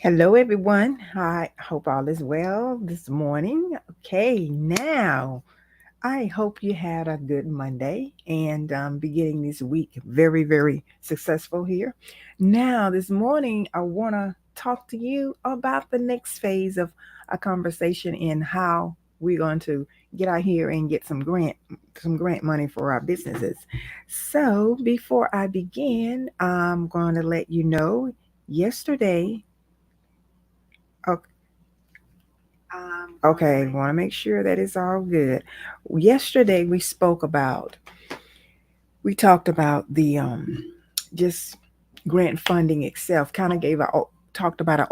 Hello, everyone. I hope all is well this morning. Okay, now I hope you had a good Monday and beginning this week very, very successful here. Now, this morning, I want to talk to you about the next phase of a conversation in how we're going to get out here and get some grant money for our businesses. So, before I begin, I'm going to let you know yesterday. Okay, want to make sure that it's all good. Yesterday we talked about the just grant funding itself. Kind of talked about an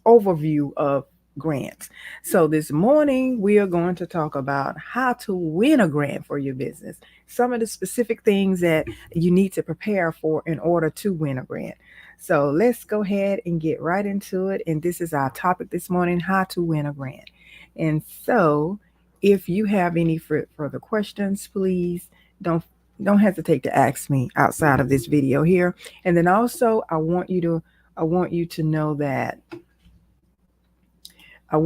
overview of grants. So this morning we are going to talk about how to win a grant for your business. Some of the specific things that you need to prepare for in order to win a grant. So let's go ahead and get right into it. And this is our topic this morning: how to win a grant. And so, if you have any further questions, please don't don't hesitate to ask me outside of this video here. And then also, I want you to know that let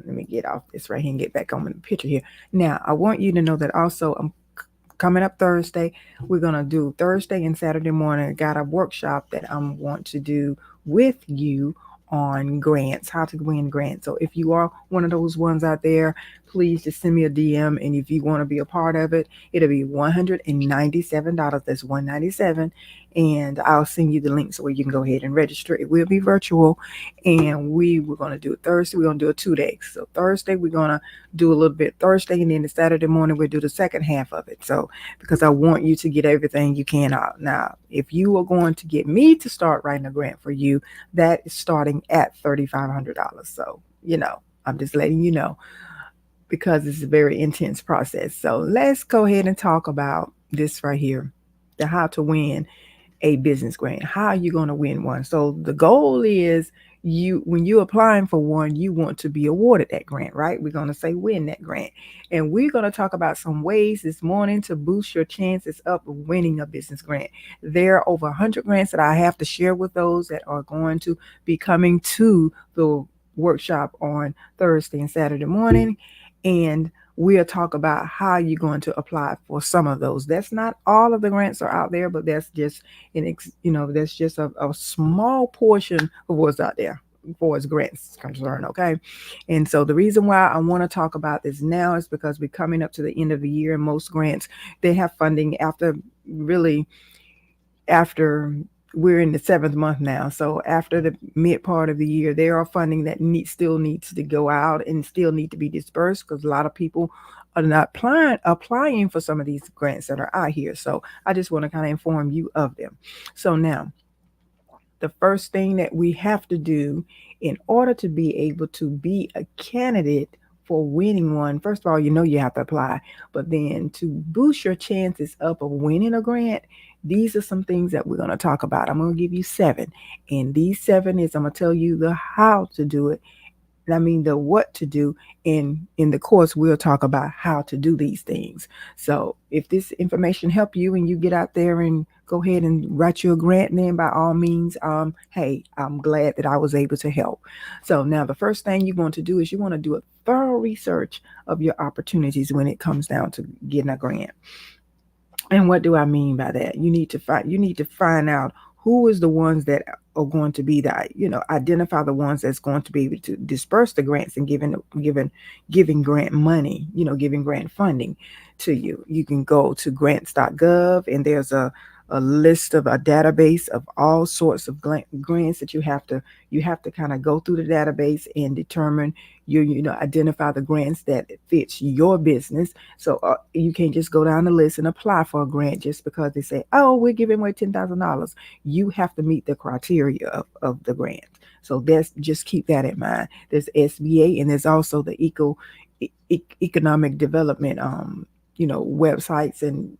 me get off this right here and get back on the picture here. Now, I want you to know that also coming up Thursday, we're gonna do Thursday and Saturday morning. I got a workshop that I want to do with you on grants, how to win grants. So if you are one of those ones out there, please just send me a DM. And if you want to be a part of it, it'll be $197. That's 197, and I'll send you the link so you can go ahead and register. It will be virtual, and we're gonna do it Thursday. We're gonna do it 2 days. So Thursday we're gonna do a little bit Thursday, and then the Saturday morning we'll do the second half of it. So because I want you to get everything you can out. Now, if you are going to get me to start writing a grant for you, that is starting at $3,500. So, I'm just letting you know because it's a very intense process. So let's go ahead and talk about this right here, the how to win a business grant. How are you going to win one? So the goal is, when you're applying for one, you want to be awarded that grant, right? We're going to say win that grant. And we're going to talk about some ways this morning to boost your chances of winning a business grant. There are over 100 grants that I have to share with those that are going to be coming to the workshop on Thursday and Saturday morning. And we'll talk about how you're going to apply for some of those. That's not all of the grants are out there, but that's just that's just a small portion of what's out there for as grants concerned. Okay. And so the reason why I want to talk about this now is because we're coming up to the end of the year, and most grants, they have funding after we're in the seventh month now. So after the mid part of the year, there are funding that still needs to go out and still need to be dispersed, because a lot of people are not applying for some of these grants that are out here. So I just want to kind of inform you of them. So now, the first thing that we have to do in order to be able to be a candidate for winning one, first of all, you have to apply, but then to boost your chances up of winning a grant, these are some things that we're going to talk about. I'm going to give you seven, and these seven is, I'm going to tell you the how to do it. I mean, the what to do. In the course, we'll talk about how to do these things. So if this information help you and you get out there and go ahead and write your grant, then by all means, hey, I'm glad that I was able to help. So now the first thing you want to do is you want to do a thorough research of your opportunities when it comes down to getting a grant. And what do I mean by that? You need to find out who is the ones that are going to be identify the ones that's going to be able to disperse the grants and giving grant money, giving grant funding to you. You can go to grants.gov, and there's a list of a database of all sorts of grants that you have to kind of go through the database and determine identify the grants that fits your business. So you can't just go down the list and apply for a grant just because they say, oh, we're giving away $10,000. You have to meet the criteria of the grant. So that's, just keep that in mind. There's SBA, and there's also the economic development websites and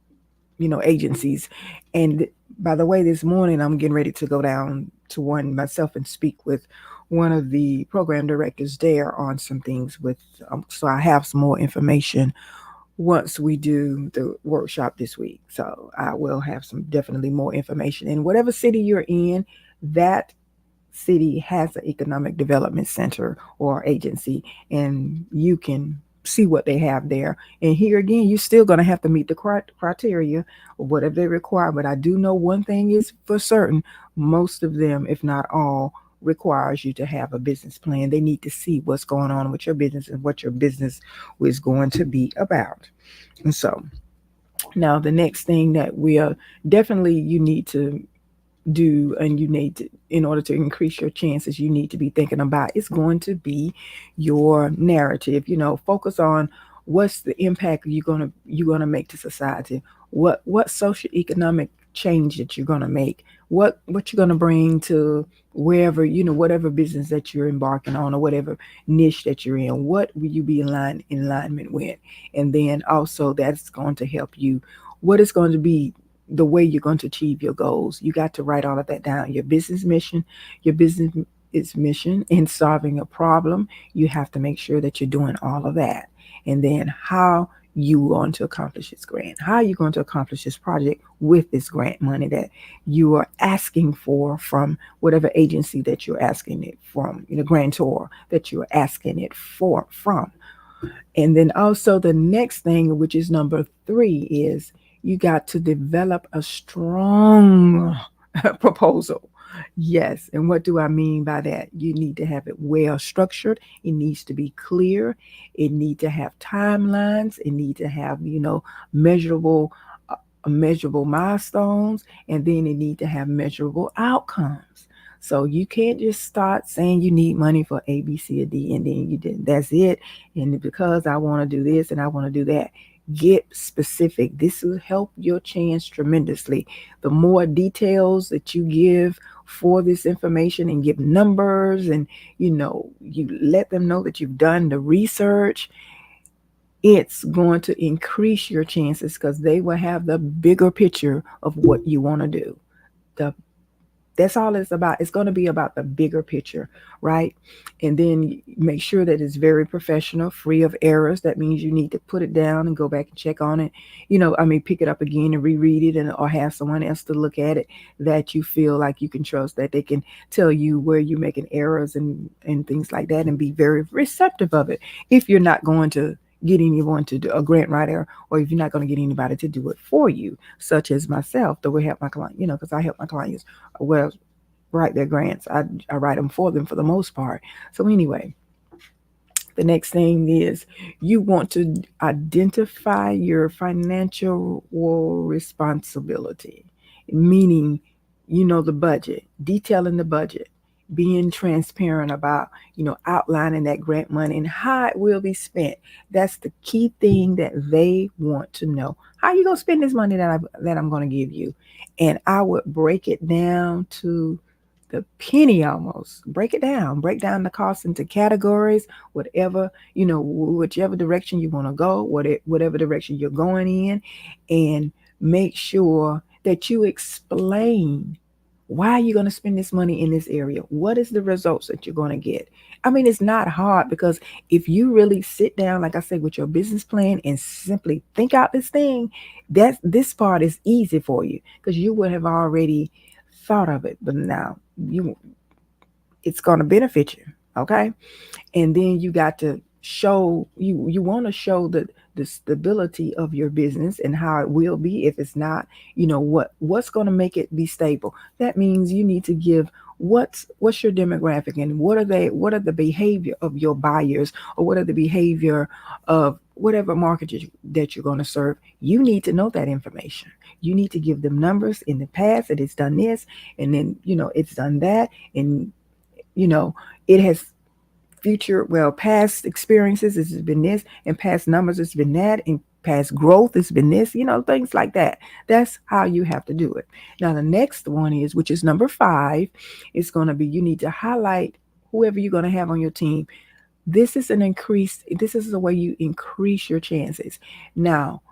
agencies. And by the way, this morning I'm getting ready to go down to one myself and speak with one of the program directors there on some things so I have some more information once we do the workshop this week. So I will have some definitely more information in whatever city you're in. That city has an economic development center or agency, and you can see what they have there. And here again, you're still going to have to meet the criteria of whatever they require. But I do know one thing is for certain: most of them, if not all, requires you to have a business plan. They need to see what's going on with your business and what your business is going to be about. And so now the next thing that we are definitely you need to do, and you need to, in order to increase your chances, you need to be thinking about, it's going to be your narrative. Focus on what's the impact you're going to make to society, what social economic change that you're going to make, what you're going to bring to wherever, whatever business that you're embarking on, or whatever niche that you're in, what will you be in alignment with. And then also that's going to help you, what is going to be the way you're going to achieve your goals. You got to write all of that down. Your business mission, your business its mission in solving a problem. You have to make sure that you're doing all of that. And then how you going to accomplish this grant, how you're going to accomplish this project with this grant money that you are asking for from whatever agency that you're asking it from, grantor that you're asking it from. And then also the next thing, which is number 3, is you got to develop a strong proposal. Yes. And what do I mean by that? You need to have it well structured. It needs to be clear. It need to have timelines. It need to have, measurable measurable milestones, and then it need to have measurable outcomes. So you can't just start saying you need money for A, B, C, or D, and then you did that's it. And because I want to do this and I want to do that, get specific. This will help your chance tremendously. The more details that you give for this information and give numbers, and you let them know that you've done the research, it's going to increase your chances because they will have the bigger picture of what you want to do. The That's all it's about. It's going to be about the bigger picture, right? And then make sure that it's very professional, free of errors. That means you need to put it down and go back and check on it. Pick it up again and reread it, or have someone else to look at it that you feel like you can trust, that they can tell you where you're making errors and things like that, and be very receptive of it. If you're not going to get anyone to do a grant writer, or if you're not going to get anybody to do it for you, such as myself, that will help my client, because I help my clients well write their grants. I write them for the most part. So anyway, the next thing is you want to identify your financial responsibility, meaning, the budget, detailing the budget, being transparent about, outlining that grant money and how it will be spent. That's the key thing that they want to know. How you going to spend this money that I'm going to give you? And I would break it down to the penny almost. Break down the cost into categories, whichever direction you want to go, whatever direction you're going in, and make sure that you explain why you're going to spend this money in this area. What is the results that you're going to get? It's not hard, because if you really sit down, like I said, with your business plan and simply think out this thing, this part is easy for you because you would have already thought of it. But now it's going to benefit you. Okay. And then you got to show, you want to show the stability of your business and how it will be if it's not, what's going to make it be stable. That means you need to give what's your demographic, and what are the behavior of your buyers, or what are the behavior of whatever market that you're going to serve. You need to know that information. You need to give them numbers in the past that it's done this, and then it's done that, and it has past experiences, it's been this, and past numbers, it's been that, and past growth, it's been this, things like that. That's how you have to do it. Now, the next one is, which is number 5, it's going to be, you need to highlight whoever you're going to have on your team. This is the way you increase your chances. Now,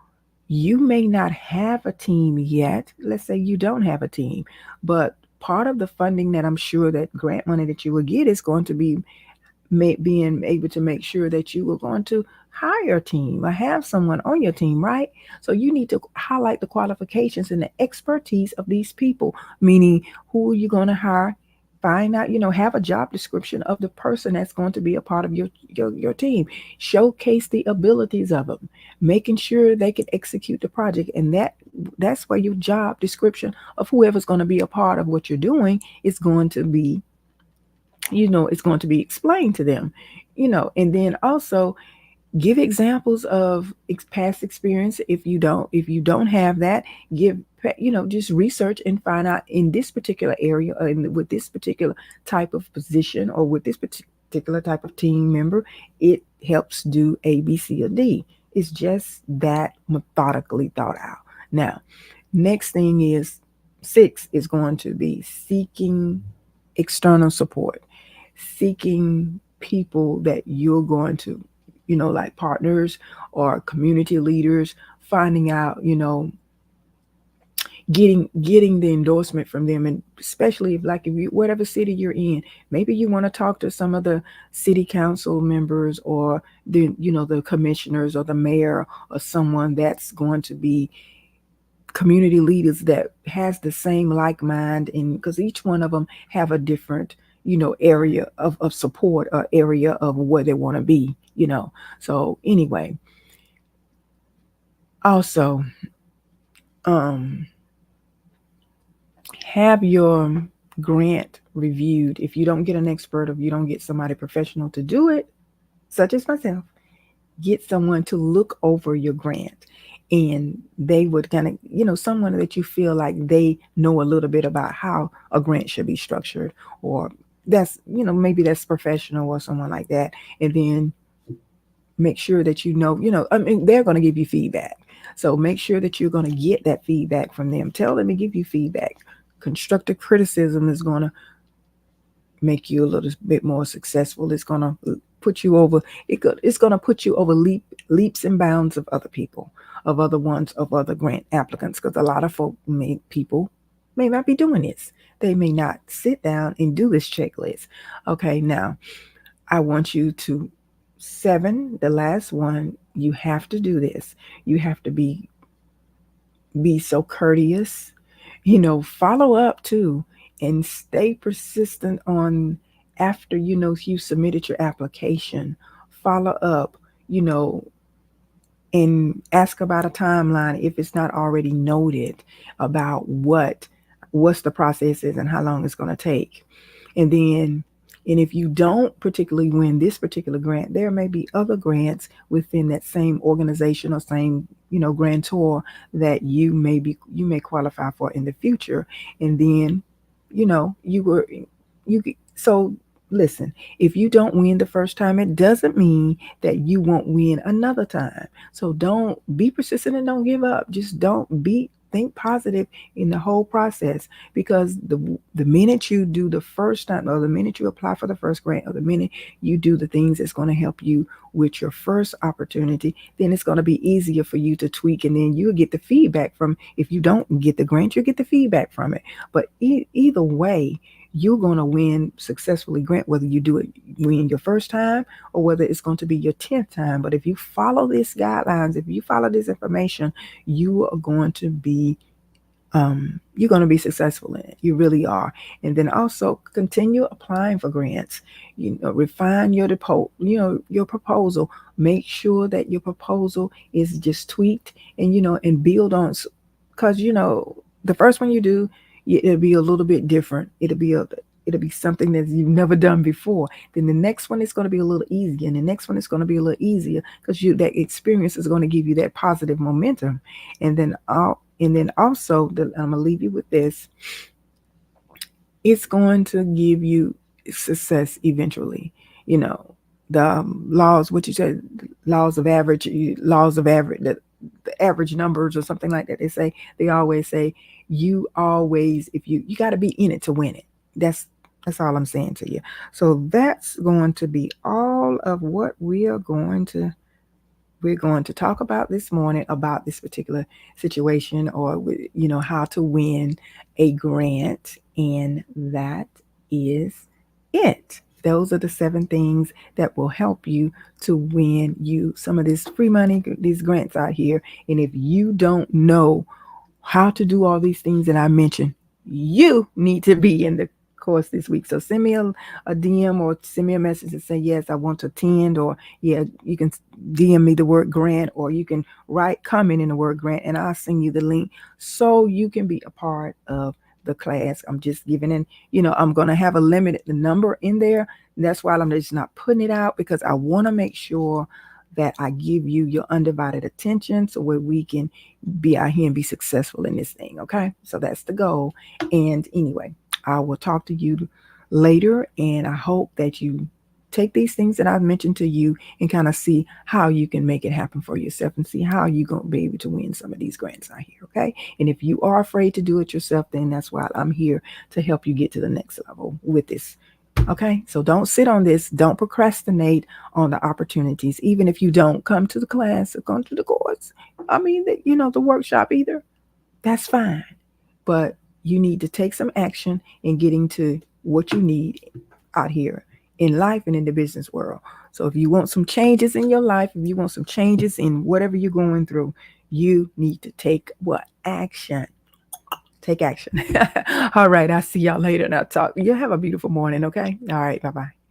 you may not have a team yet. Let's say you don't have a team, but part of the funding that I'm sure that grant money that you will get is going to be being able to make sure that you are going to hire a team or have someone on your team, right? So you need to highlight the qualifications and the expertise of these people, meaning who are you going to hire, find out, have a job description of the person that's going to be a part of your team. Showcase the abilities of them, making sure they can execute the project. And that's where your job description of whoever's going to be a part of what you're doing is going to be, it's going to be explained to them. And then also give examples of past experience. If you don't have that, give, just research and find out in this particular area, and with this particular type of position, or with this particular type of team member, it helps do A, B, C, or D. It's just that methodically thought out. Now, next thing is, 6 is going to be seeking external support, seeking people that you're going to, like partners or community leaders, finding out, getting the endorsement from them. And especially if you, whatever city you're in, maybe you want to talk to some of the city council members, or the commissioners, or the mayor, or someone that's going to be community leaders that has the same like mind. And because each one of them have a different, area of support, or area of where they want to be. So anyway, also, um have your grant reviewed. If you don't get an expert, or if you don't get somebody professional to do it, such as myself, get someone to look over your grant. And they would kind of, someone that you feel like they know a little bit about how a grant should be structured, or that's, maybe that's professional, or someone like that. And then make sure that I mean, they're going to give you feedback. So make sure that you're going to get that feedback from them. Tell them to give you feedback. Constructive criticism is going to make you a little bit more successful. It's going to put you over, it's going to put you over leaps and bounds of other people, of other ones, of other grant applicants, because a lot of people may not be doing this. They may not sit down and do this checklist. Okay, now I want you to, 7, the last one, you have to do this. You have to be so courteous, follow up too, and stay persistent on, after you submitted your application, follow up, you know and ask about a timeline if it's not already noted, about what's the process is and how long it's going to take. And then, and if you don't particularly win this particular grant, there may be other grants within that same organization, or same, grantor, that you may qualify for in the future. And then, you so listen, if you don't win the first time, it doesn't mean that you won't win another time. So don't be persistent, and don't give up. Just don't be think positive in the whole process, because the minute you do the first time, or the minute you apply for the first grant, or the minute you do the things that's going to help you with your first opportunity, then it's going to be easier for you to tweak, and then you'll get the feedback from, if you don't get the grant, you'll get the feedback from it. But either way, you're going to win successfully grant, whether you do it win your first time, or whether it's going to be your 10th time. But if you follow these guidelines, if you follow this information, you are going to be successful in it. You really are. And then also continue applying for grants. Refine your proposal. Make sure that your proposal is just tweaked, and build on, because the first one you do, it'll be a little bit different. It'll be something that you've never done before. Then the next one is going to be a little easier, and the next one is going to be a little easier, because that experience is going to give you that positive momentum. And then also, I'm gonna leave you with this. It's going to give you success eventually. The laws, what you said, laws of average, the average numbers, or something like that. They always say, if you got to be in it to win it. That's all I'm saying to you. So that's going to be all of what we're going to talk about this morning, about this particular situation, or how to win a grant. And that is it. Those are the 7 things that will help you to win you some of this free money, these grants out here. And if you don't know how to do all these things that I mentioned, you need to be in the course this week. So send me a DM or send me a message and say, yes, I want to attend, or yeah, you can DM me the word grant, or you can write comment in the word grant and I'll send you the link so you can be a part of the class. I'm just giving in, I'm going to have a limited number in there. That's why I'm just not putting it out, because I want to make sure that I give you your undivided attention so where we can be out here and be successful in this thing. Okay. So that's the goal. And anyway, I will talk to you later, and I hope that you take these things that I've mentioned to you and kind of see how you can make it happen for yourself and see how you're going to be able to win some of these grants out here. Okay. And if you are afraid to do it yourself, then that's why I'm here to help you get to the next level with this. Okay, so don't sit on this. Don't procrastinate on the opportunities, even if you don't come to the class or come to the course. I mean, the workshop either. That's fine. But you need to take some action in getting to what you need out here in life and in the business world. So if you want some changes in your life, if you want some changes in whatever you're going through, you need to take what? Action. Take action. All right. I'll see y'all later and I'll talk. You have a beautiful morning. Okay. All right. Bye bye.